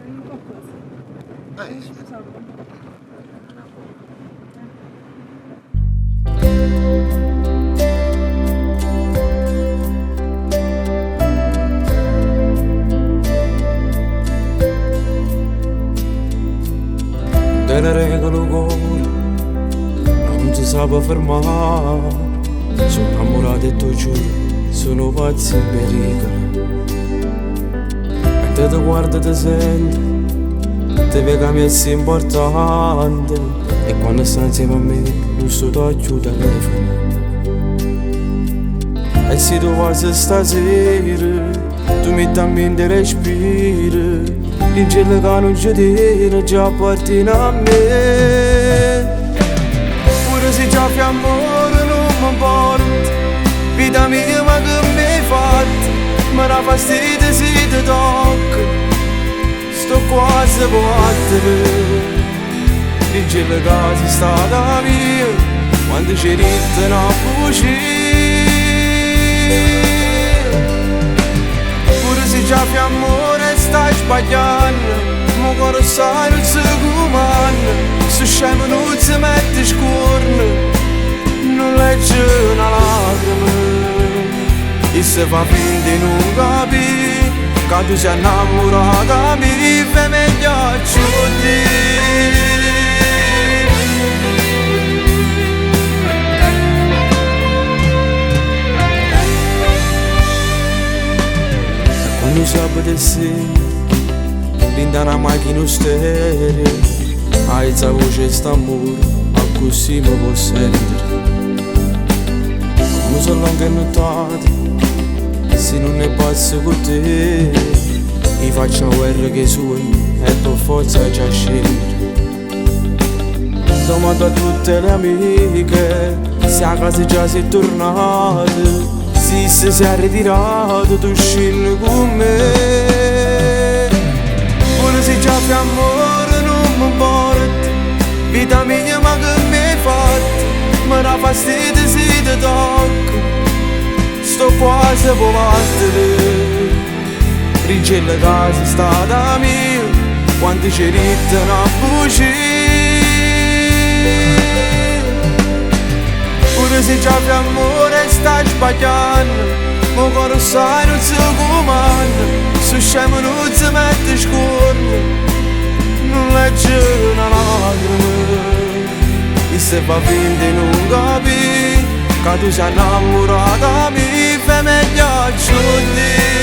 dimmi qualcosa. Scusate. Te le regalo cuore, non si sa fermare. Sono innamorato e tu giuro, sono pazzi in pericolo. Mentre ti guardo ti sento, ti vedo che mi è importante. E quando stai insieme a me, non sto tocco telefono. E se tu vai stasera, tu mi dammi in respiro. L'ingelo che non ci tiene già appartiene a me. Pure se già fi amore non mi importa, vita mia ma che mi hai fatto. Mi dà fastidio se ti tocco, sto quasi a battere. L'ingelo che sei stata mia, quando ci ritten a fucile. Pure se già fi amore stai sbagliando, mo cuore sai non si comanda. Se scemo non si mette scorno, non legge una lacrima. E se fa finta di non capire, che tu sei innamorata mi fai meglio chiudere. Quando sabato sera, linda una macchina stereo, alza voce st'amore, ma così mi può sentire. Come sono lunghe nottate, se non ne passo con te, mi faccio guerra che sogni e per forza già scendere. Domando a tutte le amiche, se a casa già sei tornata. Se si è ritirato tu scendi con me. Pure se già fi amore non mi importa, vita mia ma che mi hai fatto. Mi dà fastidio se ti tocco, sto quasi a battere. Ringella che sei stata mia, quando ci ritten a fucile. Pure se già fi amore stai sbagliando, mo cuore sai non si comanda. Se scemo non si mette scorno, non legge una lacrima. E se fa finta di non capire, che tu sei innamorata mi fai meglio chiudere.